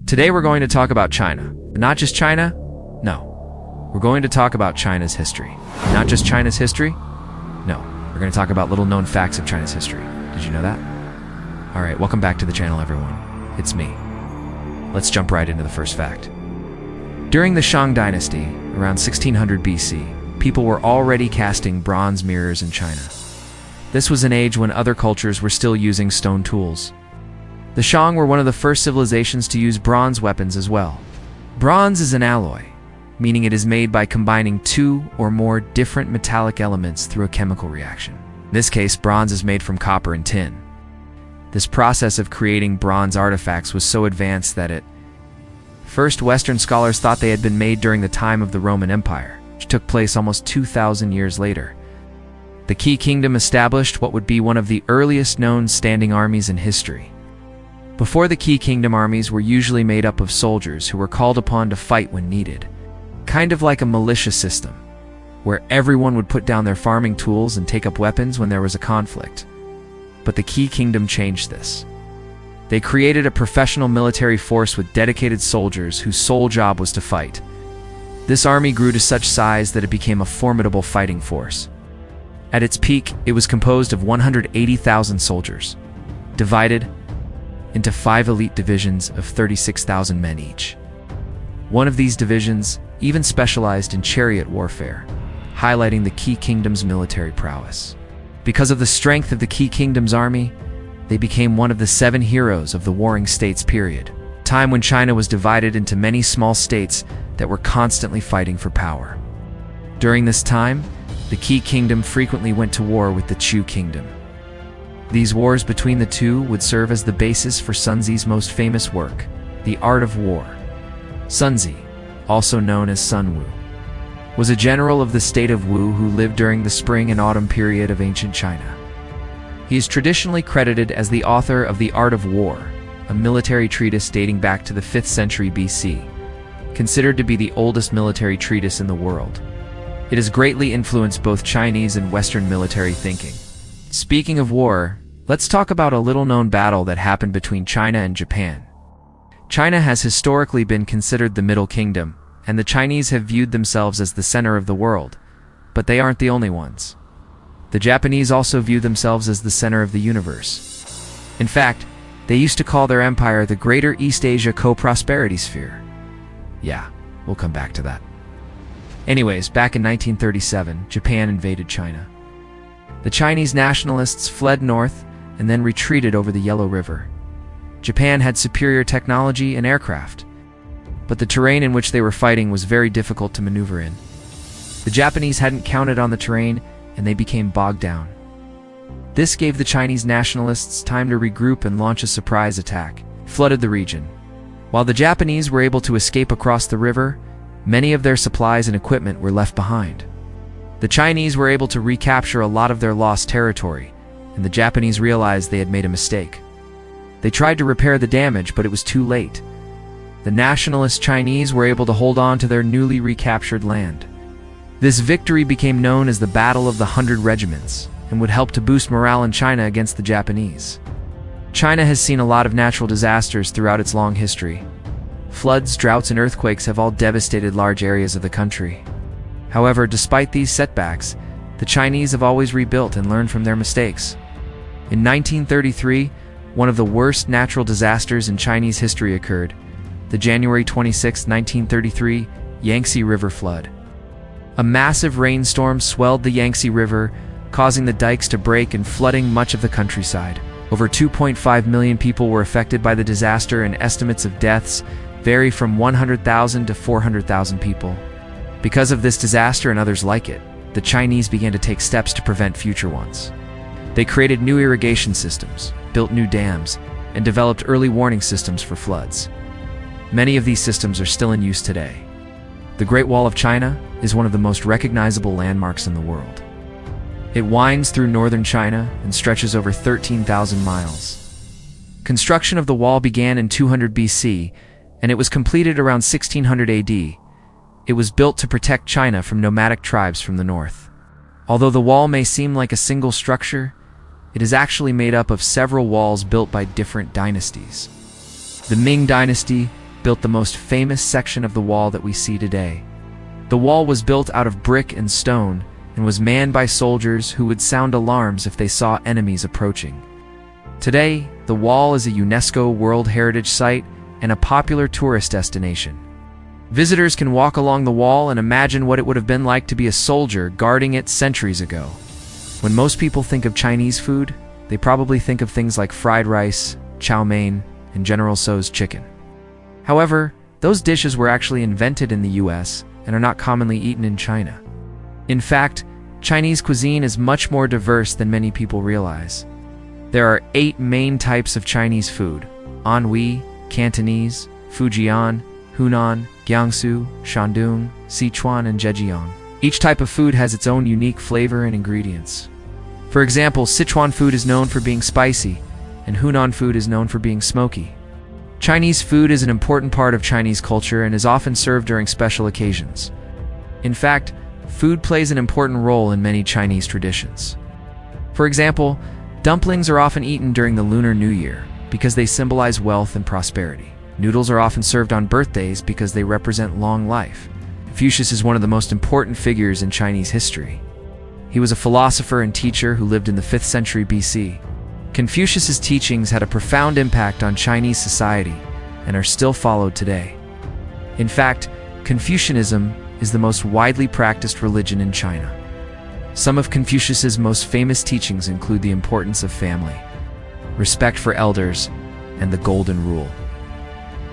Today we're going to talk about China. But not just China? No. We're going to talk about China's history. Not just China's history? No. We're going to talk about little-known facts of China's history. Did you know that? Alright, welcome back to the channel, everyone. It's me. Let's jump right into the first fact. During the Shang Dynasty, around 1600 BC, people were already casting bronze mirrors in China. This was an age when other cultures were still using stone tools. The Shang were one of the first civilizations to use bronze weapons as well. Bronze is an alloy, meaning it is made by combining two or more different metallic elements through a chemical reaction. In this case, bronze is made from copper and tin. This process of creating bronze artifacts was so advanced that first Western scholars thought they had been made during the time of the Roman Empire, which took place almost 2,000 years later. The Qi Kingdom established what would be one of the earliest known standing armies in history. Before the Qi Kingdom, armies were usually made up of soldiers who were called upon to fight when needed, kind of like a militia system, where everyone would put down their farming tools and take up weapons when there was a conflict. But the Qi Kingdom changed this. They created a professional military force with dedicated soldiers whose sole job was to fight. This army grew to such size that it became a formidable fighting force. At its peak, it was composed of 180,000 soldiers, divided into 5 elite divisions of 36,000 men each. One of these divisions even specialized in chariot warfare, highlighting the Qi Kingdom's military prowess. Because of the strength of the Qi Kingdom's army, they became one of the 7 heroes of the Warring States period, time when China was divided into many small states that were constantly fighting for power. During this time, the Qi Kingdom frequently went to war with the Chu Kingdom. These wars between the two would serve as the basis for Sun Tzu's most famous work, The Art of War. Sun Tzu, also known as Sun Wu, was a general of the state of Wu who lived during the spring and autumn period of ancient China. He is traditionally credited as the author of The Art of War, a military treatise dating back to the 5th century BC, considered to be the oldest military treatise in the world. It has greatly influenced both Chinese and Western military thinking. Speaking of war, let's talk about a little-known battle that happened between China and Japan. China has historically been considered the Middle Kingdom, and the Chinese have viewed themselves as the center of the world, but they aren't the only ones. The Japanese also view themselves as the center of the universe. In fact, they used to call their empire the Greater East Asia Co-Prosperity Sphere. Yeah, we'll come back to that. Anyways, back in 1937, Japan invaded China. The Chinese nationalists fled north and then retreated over the Yellow River. Japan had superior technology and aircraft, but the terrain in which they were fighting was very difficult to maneuver in. The Japanese hadn't counted on the terrain, and they became bogged down. This gave the Chinese nationalists time to regroup and launch a surprise attack, flooded the region. While the Japanese were able to escape across the river, many of their supplies and equipment were left behind. The Chinese were able to recapture a lot of their lost territory, and the Japanese realized they had made a mistake. They tried to repair the damage, but it was too late. The nationalist Chinese were able to hold on to their newly recaptured land. This victory became known as the Battle of the 100 Regiments, and would help to boost morale in China against the Japanese. China has seen a lot of natural disasters throughout its long history. Floods, droughts, and earthquakes have all devastated large areas of the country. However, despite these setbacks, the Chinese have always rebuilt and learned from their mistakes. In 1933, one of the worst natural disasters in Chinese history occurred, the January 26, 1933 Yangtze River flood. A massive rainstorm swelled the Yangtze River, causing the dikes to break and flooding much of the countryside. Over 2.5 million people were affected by the disaster, and estimates of deaths vary from 100,000 to 400,000 people. Because of this disaster and others like it, the Chinese began to take steps to prevent future ones. They created new irrigation systems, built new dams, and developed early warning systems for floods. Many of these systems are still in use today. The Great Wall of China is one of the most recognizable landmarks in the world. It winds through northern China and stretches over 13,000 miles. Construction of the wall began in 200 BC, and it was completed around 1600 AD. It was built to protect China from nomadic tribes from the north. Although the wall may seem like a single structure, it is actually made up of several walls built by different dynasties. The Ming Dynasty built the most famous section of the wall that we see today. The wall was built out of brick and stone and was manned by soldiers who would sound alarms if they saw enemies approaching. Today, the wall is a UNESCO World Heritage Site and a popular tourist destination. Visitors can walk along the wall and imagine what it would have been like to be a soldier guarding it centuries ago. When most people think of Chinese food, they probably think of things like fried rice, chow mein, and General Tso's chicken. However, those dishes were actually invented in the US and are not commonly eaten in China. In fact, Chinese cuisine is much more diverse than many people realize. There are 8 main types of Chinese food: Anhui, Cantonese, Fujian, Hunan, Jiangsu, Shandong, Sichuan, and Zhejiang. Each type of food has its own unique flavor and ingredients. For example, Sichuan food is known for being spicy, and Hunan food is known for being smoky. Chinese food is an important part of Chinese culture and is often served during special occasions. In fact, food plays an important role in many Chinese traditions. For example, dumplings are often eaten during the Lunar New Year because they symbolize wealth and prosperity. Noodles are often served on birthdays because they represent long life. Confucius is one of the most important figures in Chinese history. He was a philosopher and teacher who lived in the 5th century BC. Confucius's teachings had a profound impact on Chinese society and are still followed today. In fact, Confucianism is the most widely practiced religion in China. Some of Confucius's most famous teachings include the importance of family, respect for elders, and the Golden Rule.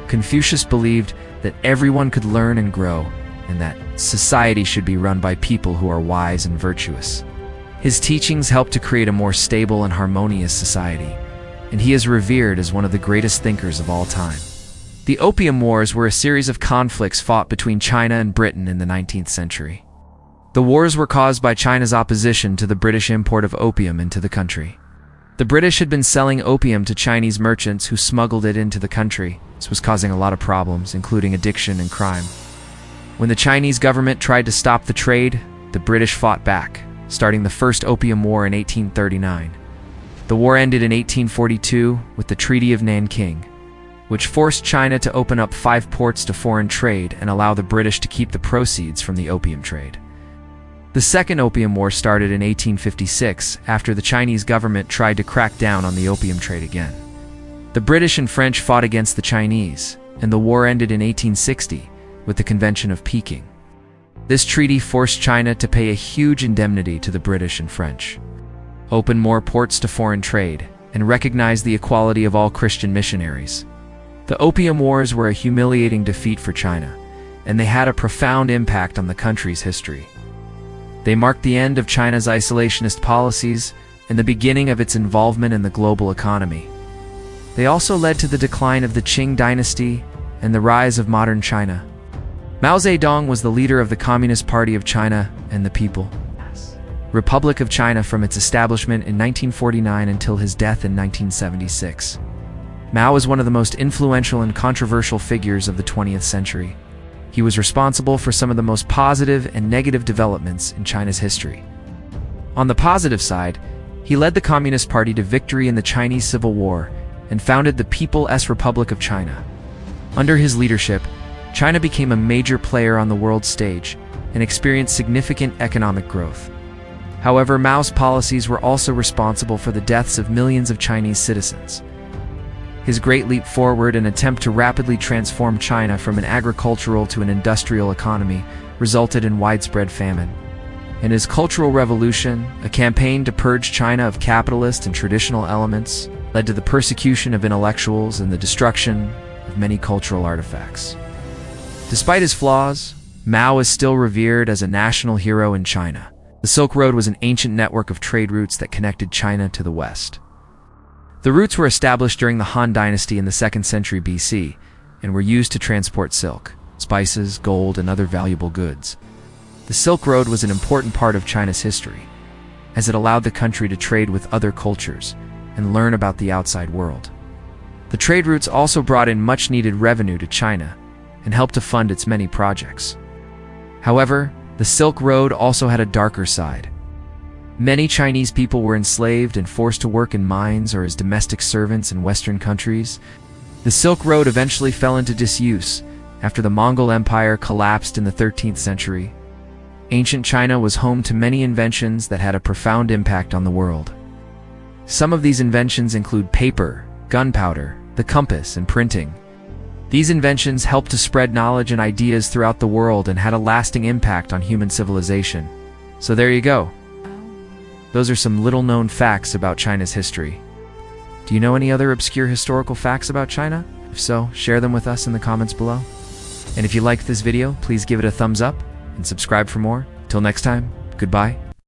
Confucius believed that everyone could learn and grow, and that society should be run by people who are wise and virtuous. His teachings helped to create a more stable and harmonious society, and he is revered as one of the greatest thinkers of all time. The Opium Wars were a series of conflicts fought between China and Britain in the 19th century. The wars were caused by China's opposition to the British import of opium into the country. The British had been selling opium to Chinese merchants who smuggled it into the country. This was causing a lot of problems, including addiction and crime. When the Chinese government tried to stop the trade, the British fought back, starting the First Opium War in 1839. The war ended in 1842 with the Treaty of Nanking, which forced China to open up 5 ports to foreign trade and allow the British to keep the proceeds from the opium trade. The Second Opium War started in 1856 after the Chinese government tried to crack down on the opium trade again. The British and French fought against the Chinese, and the war ended in 1860 with the Convention of Peking. This treaty forced China to pay a huge indemnity to the British and French, open more ports to foreign trade, and recognize the equality of all Christian missionaries. The Opium Wars were a humiliating defeat for China, and they had a profound impact on the country's history. They marked the end of China's isolationist policies and the beginning of its involvement in the global economy. They also led to the decline of the Qing Dynasty and the rise of modern China. Mao Zedong was the leader of the Communist Party of China and the People Republic of China from its establishment in 1949 until his death in 1976. Mao is one of the most influential and controversial figures of the 20th century. He was responsible for some of the most positive and negative developments in China's history. On the positive side, he led the Communist Party to victory in the Chinese Civil War and founded the People's Republic of China. Under his leadership, China became a major player on the world stage and experienced significant economic growth. However, Mao's policies were also responsible for the deaths of millions of Chinese citizens. His Great Leap Forward, an attempt to rapidly transform China from an agricultural to an industrial economy, resulted in widespread famine. And his Cultural Revolution, a campaign to purge China of capitalist and traditional elements, led to the persecution of intellectuals and the destruction of many cultural artifacts. Despite his flaws, Mao is still revered as a national hero in China. The Silk Road was an ancient network of trade routes that connected China to the West. The routes were established during the Han Dynasty in the 2nd century BC and were used to transport silk, spices, gold, and other valuable goods. The Silk Road was an important part of China's history, as it allowed the country to trade with other cultures and learn about the outside world. The trade routes also brought in much-needed revenue to China and helped to fund its many projects. However, the Silk Road also had a darker side. Many Chinese people were enslaved and forced to work in mines or as domestic servants in Western countries. The Silk Road eventually fell into disuse after the Mongol Empire collapsed in the 13th century. Ancient China was home to many inventions that had a profound impact on the world. Some of these inventions include paper, gunpowder, the compass, and printing. These inventions helped to spread knowledge and ideas throughout the world and had a lasting impact on human civilization. So there you go. Those are some little-known facts about China's history. Do you know any other obscure historical facts about China? If so, share them with us in the comments below. And if you liked this video, please give it a thumbs up and subscribe for more. Till next time, goodbye.